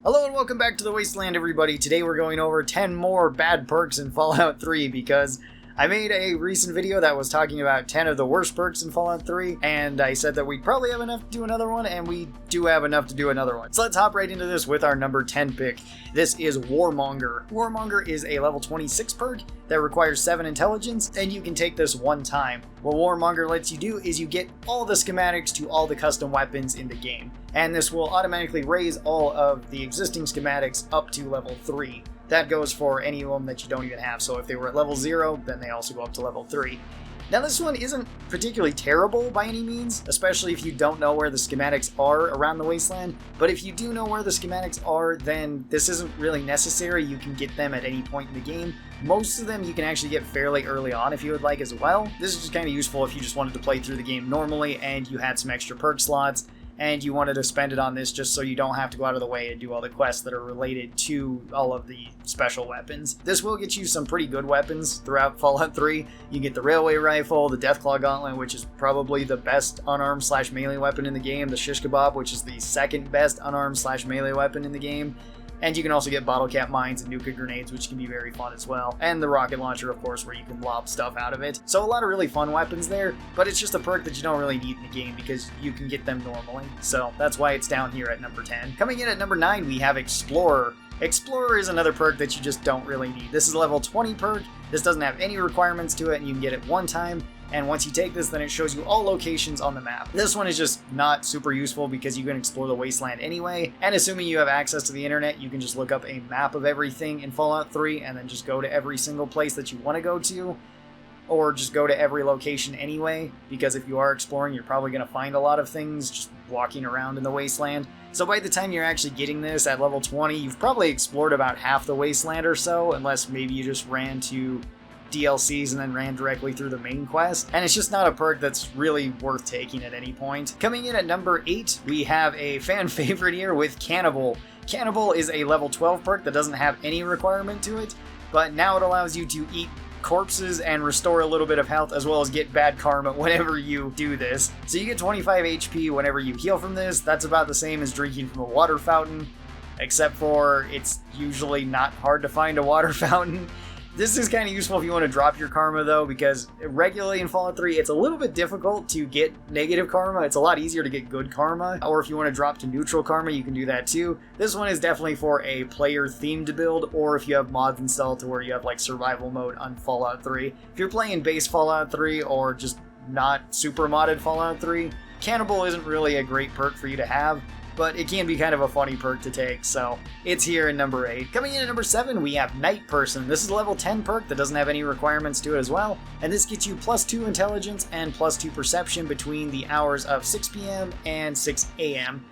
Hello and welcome back to the Wasteland, everybody. Today we're going over 10 more bad perks in Fallout 3 because I made a recent video that was talking about 10 of the worst perks in Fallout 3, and I said that we'd probably have enough to do another one, and we do have enough to do another one. So let's hop right into this with our number 10 pick. This is Warmonger. Warmonger is a level 26 perk that requires 7 intelligence, and you can take this one time. What Warmonger lets you do is you get all the schematics to all the custom weapons in the game, and this will automatically raise all of the existing schematics up to level 3. That goes for any of them that you don't even have, so if they were at level 0, then they also go up to level 3. Now this one isn't particularly terrible by any means, especially if you don't know where the schematics are around the Wasteland, but if you do know where the schematics are, then this isn't really necessary. You can get them at any point in the game. Most of them you can actually get fairly early on if you would like as well. This is just kind of useful if you just wanted to play through the game normally and you had some extra perk slots, and you wanted to spend it on this just so you don't have to go out of the way and do all the quests that are related to all of the special weapons. This will get you some pretty good weapons throughout Fallout 3. You get the railway rifle, the Deathclaw Gauntlet, which is probably the best unarmed / melee weapon in the game, the Shish Kebab, which is the second best unarmed / melee weapon in the game. And you can also get bottle cap mines and nuka grenades, which can be very fun as well. And the rocket launcher, of course, where you can lob stuff out of it. So a lot of really fun weapons there, but it's just a perk that you don't really need in the game because you can get them normally. So that's why it's down here at number 10. Coming in at number 9, we have Explorer. Explorer is another perk that you just don't really need. This is a level 20 perk. This doesn't have any requirements to it, and you can get it one time. And once you take this, then it shows you all locations on the map. This one is just not super useful because you can explore the Wasteland anyway, and assuming you have access to the internet, you can just look up a map of everything in Fallout 3 and then just go to every single place that you want to go to, or just go to every location anyway, because if you are exploring, you're probably going to find a lot of things just walking around in the Wasteland. So by the time you're actually getting this at level 20, you've probably explored about half the Wasteland or so, unless maybe you just ran to DLCs and then ran directly through the main quest, and it's just not a perk that's really worth taking at any point. Coming in at number 8, we have a fan favorite here with Cannibal. Cannibal is a level 12 perk that doesn't have any requirement to it, but now it allows you to eat corpses and restore a little bit of health, as well as get bad karma whenever you do this. So you get 25 HP whenever you heal from this. That's about the same as drinking from a water fountain, except for it's usually not hard to find a water fountain. This is kind of useful if you want to drop your karma, though, because regularly in Fallout 3, it's a little bit difficult to get negative karma. It's a lot easier to get good karma, or if you want to drop to neutral karma, you can do that too. This one is definitely for a player-themed build, or if you have mods installed to where you have like survival mode on Fallout 3. If you're playing base Fallout 3, or just not super modded Fallout 3, Cannibal isn't really a great perk for you to have, but it can be kind of a funny perk to take, so it's here in number 8. Coming in at number 7, we have Night Person. This is a level 10 perk that doesn't have any requirements to it as well, and this gets you +2 intelligence and +2 perception between the hours of 6 p.m. and 6 a.m.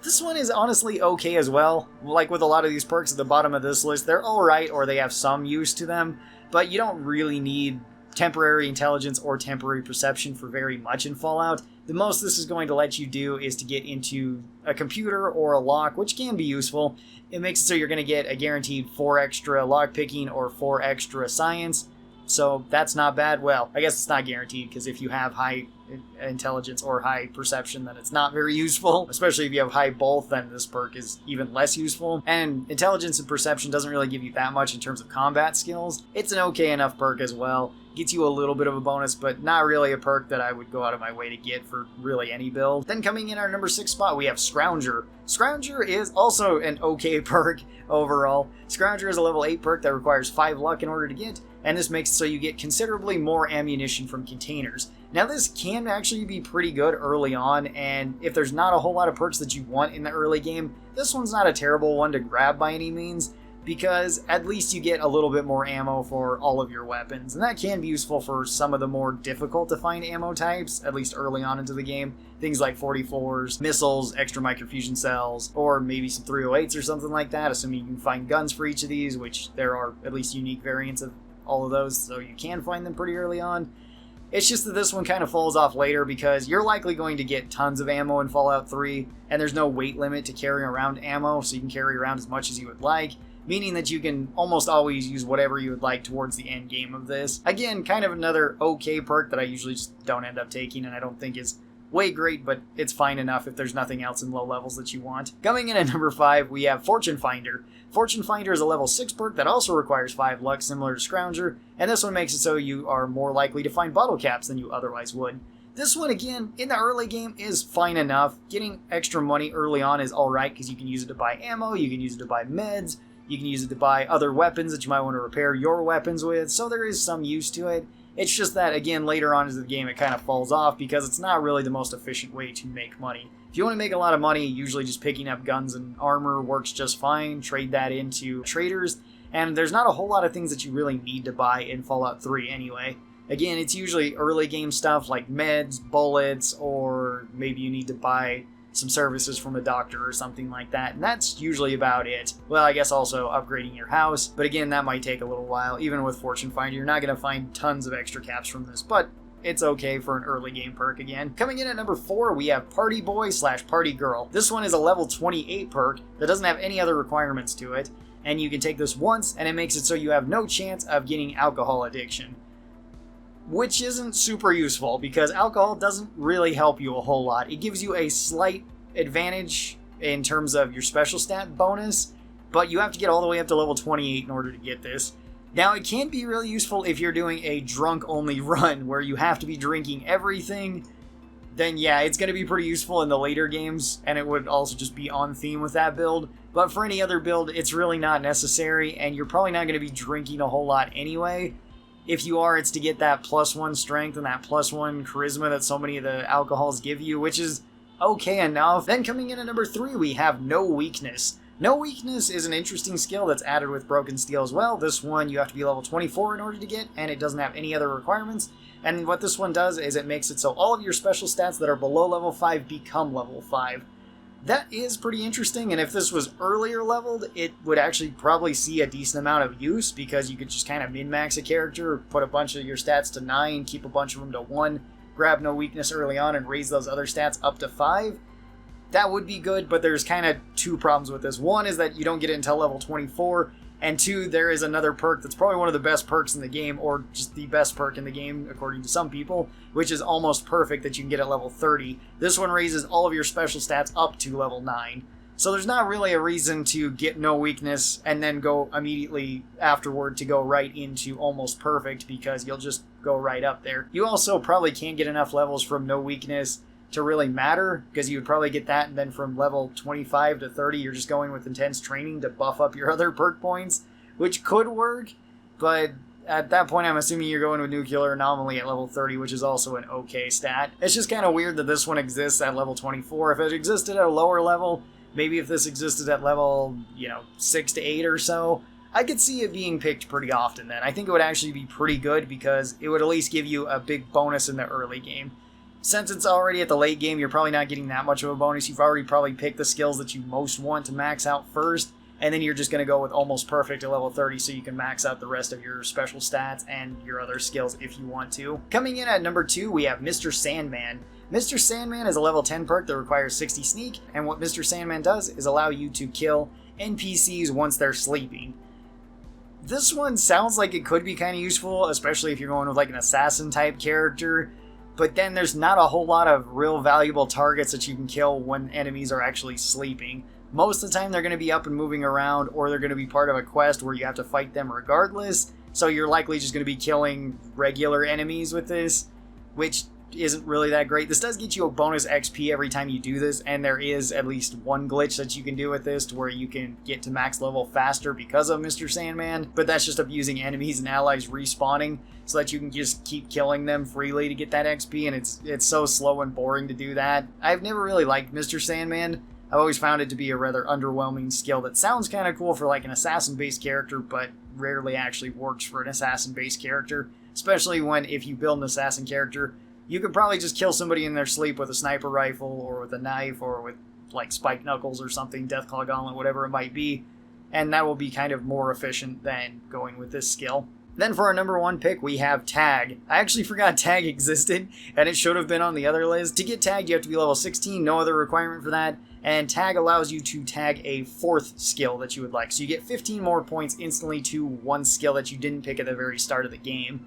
This one is honestly okay as well. Like with a lot of these perks at the bottom of this list, they're alright or they have some use to them, but you don't really need temporary intelligence or temporary perception for very much in Fallout. The most this is going to let you do is to get into a computer or a lock, which can be useful. It makes it so you're going to get a guaranteed 4 extra lockpicking or 4 extra science, so that's not bad. Well, I guess it's not guaranteed, because if you have high intelligence or high perception, then it's not very useful. Especially if you have high both, then this perk is even less useful. And intelligence and perception doesn't really give you that much in terms of combat skills. It's an okay enough perk as well. Gets you a little bit of a bonus, but not really a perk that I would go out of my way to get for really any build. Then coming in our number 6 spot, we have Scrounger. Scrounger is also an okay perk overall. Scrounger is a level 8 perk that requires 5 luck in order to get, and this makes it so you get considerably more ammunition from containers. Now this can actually be pretty good early on, and if there's not a whole lot of perks that you want in the early game, this one's not a terrible one to grab by any means, because at least you get a little bit more ammo for all of your weapons, and that can be useful for some of the more difficult to find ammo types, at least early on into the game. Things like 44s, missiles, extra microfusion cells, or maybe some 308s or something like that, assuming you can find guns for each of these, which there are at least unique variants of all of those, so you can find them pretty early on. It's just that this one kind of falls off later because you're likely going to get tons of ammo in Fallout 3, and there's no weight limit to carrying around ammo, so you can carry around as much as you would like, meaning that you can almost always use whatever you would like towards the end game of this. Again, kind of another okay perk that I usually just don't end up taking, and I don't think is way great, but it's fine enough if there's nothing else in low levels that you want. Coming in at number 5, we have Fortune Finder. Fortune Finder is a level 6 perk that also requires 5 luck, similar to Scrounger, and this one makes it so you are more likely to find bottle caps than you otherwise would. This one, again, in the early game is fine enough. Getting extra money early on is alright, because you can use it to buy ammo, you can use it to buy meds, you can use it to buy other weapons that you might want to repair your weapons with, so there is some use to it. It's just that, again, later on in the game it kind of falls off because it's not really the most efficient way to make money. If you want to make a lot of money, usually just picking up guns and armor works just fine. Trade that into traders, and there's not a whole lot of things that you really need to buy in Fallout 3 anyway. Again, it's usually early game stuff like meds, bullets, or maybe you need to buy some services from a doctor or something like that, and that's usually about it. Well, I guess also upgrading your house, but again, that might take a little while. Even with Fortune Finder, you're not going to find tons of extra caps from this, but it's okay for an early game perk again. Coming in at number 4, we have Party Boy / Party Girl. This one is a level 28 perk that doesn't have any other requirements to it, and you can take this once, and it makes it so you have no chance of getting alcohol addiction. Which isn't super useful, because alcohol doesn't really help you a whole lot. It gives you a slight advantage in terms of your special stat bonus, but you have to get all the way up to level 28 in order to get this. Now, it can be really useful if you're doing a drunk-only run, where you have to be drinking everything. Then yeah, it's going to be pretty useful in the later games, and it would also just be on theme with that build. But for any other build, it's really not necessary, and you're probably not going to be drinking a whole lot anyway. If you are, it's to get that +1 strength and that +1 charisma that so many of the alcohols give you, which is okay enough. Then coming in at number 3, we have No Weakness. No Weakness is an interesting skill that's added with Broken Steel as well. This one you have to be level 24 in order to get, and it doesn't have any other requirements. And what this one does is it makes it so all of your special stats that are below level 5 become level 5. That is pretty interesting, and if this was earlier leveled, it would actually probably see a decent amount of use, because you could just kind of min-max a character, put a bunch of your stats to 9, keep a bunch of them to 1, grab No Weakness early on, and raise those other stats up to 5. That would be good, but there's kind of 2 problems with this. One is that you don't get it until level 24, and 2, there is another perk that's probably one of the best perks in the game, or just the best perk in the game, according to some people, which is Almost Perfect, that you can get at level 30. This one raises all of your special stats up to level 9. So there's not really a reason to get No Weakness and then go immediately afterward to go right into Almost Perfect, because you'll just go right up there. You also probably can't get enough levels from No Weakness to really matter, because you would probably get that, and then from level 25 to 30 you're just going with intense training to buff up your other perk points, which could work, but at that point I'm assuming you're going with Nuclear Anomaly at level 30, which is also an okay stat. It's just kind of weird that this one exists at level 24. If it existed at a lower level, maybe if this existed at level, 6 to 8 or so, I could see it being picked pretty often then. I think it would actually be pretty good, because it would at least give you a big bonus in the early game. Since it's already at the late game, you're probably not getting that much of a bonus. You've already probably picked the skills that you most want to max out first, and then you're just going to go with Almost Perfect at level 30 so you can max out the rest of your special stats and your other skills if you want to. Coming in at number 2, we have Mr. Sandman. Mr. Sandman is a level 10 perk that requires 60 sneak, and what Mr. Sandman does is allow you to kill NPCs once they're sleeping. This one sounds like it could be kind of useful, especially if you're going with like an assassin type character, but then there's not a whole lot of real valuable targets that you can kill when enemies are actually sleeping. Most of the time they're going to be up and moving around, or they're going to be part of a quest where you have to fight them regardless, so you're likely just going to be killing regular enemies with this, which isn't really that great. This does get you a bonus XP every time you do this, and there is at least one glitch that you can do with this to where you can get to max level faster because of Mr. Sandman, but that's just abusing enemies and allies respawning so that you can just keep killing them freely to get that XP, and it's so slow and boring to do that. I've never really liked Mr. Sandman. I've always found it to be a rather underwhelming skill that sounds kind of cool for like an assassin-based character, but rarely actually works for an assassin-based character, especially when if you build an assassin character, you could probably just kill somebody in their sleep with a sniper rifle or with a knife or with like spike knuckles or something, Deathclaw Gauntlet, whatever it might be, and that will be kind of more efficient than going with this skill. Then for our number 1 pick, we have Tag. I actually forgot Tag existed, and it should have been on the other list. To get Tagged, you have to be level 16, no other requirement for that, and Tag allows you to tag a 4th skill that you would like. So you get 15 more points instantly to one skill that you didn't pick at the very start of the game.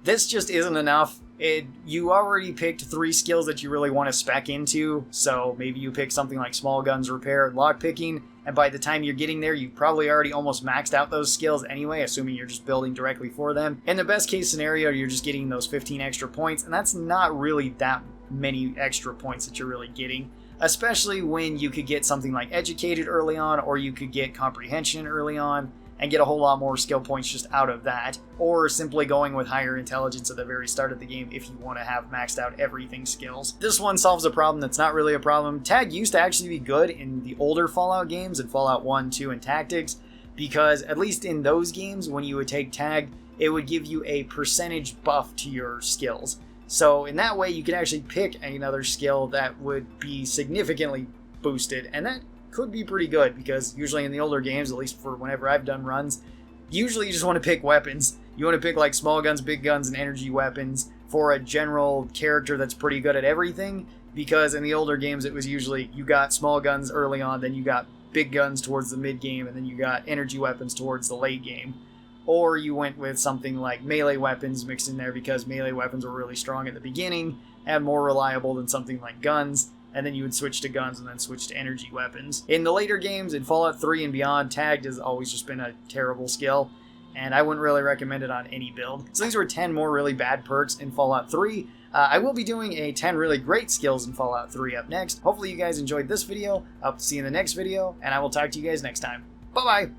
This just isn't enough. You already picked 3 skills that you really want to spec into, so maybe you pick something like small guns, repair, and lockpicking, and by the time you're getting there, you've probably already almost maxed out those skills anyway, assuming you're just building directly for them. In the best case scenario, you're just getting those 15 extra points, and that's not really that many extra points that you're really getting, especially when you could get something like educated early on, or you could get comprehension early on, and get a whole lot more skill points just out of that, or simply going with higher intelligence at the very start of the game if you want to have maxed out everything skills. This one solves a problem that's not really a problem. Tag used to actually be good in the older Fallout games, in Fallout 1, 2, and Tactics, because at least in those games, when you would take tag, it would give you a percentage buff to your skills. So in that way, you could actually pick another skill that would be significantly boosted, and that could be pretty good, because usually in the older games, at least for whenever I've done runs, usually you just want to pick weapons. You want to pick like small guns, big guns, and energy weapons for a general character that's pretty good at everything, because in the older games it was usually you got small guns early on, then you got big guns towards the mid game, and then you got energy weapons towards the late game. Or you went with something like melee weapons mixed in there, because melee weapons were really strong at the beginning and more reliable than something like guns, and then you would switch to guns and then switch to energy weapons. In the later games, in Fallout 3 and beyond, tagged has always just been a terrible skill, and I wouldn't really recommend it on any build. So these were 10 more really bad perks in Fallout 3. I will be doing a 10 really great skills in Fallout 3 up next. Hopefully you guys enjoyed this video. I hope to see you in the next video, and I will talk to you guys next time. Bye-bye!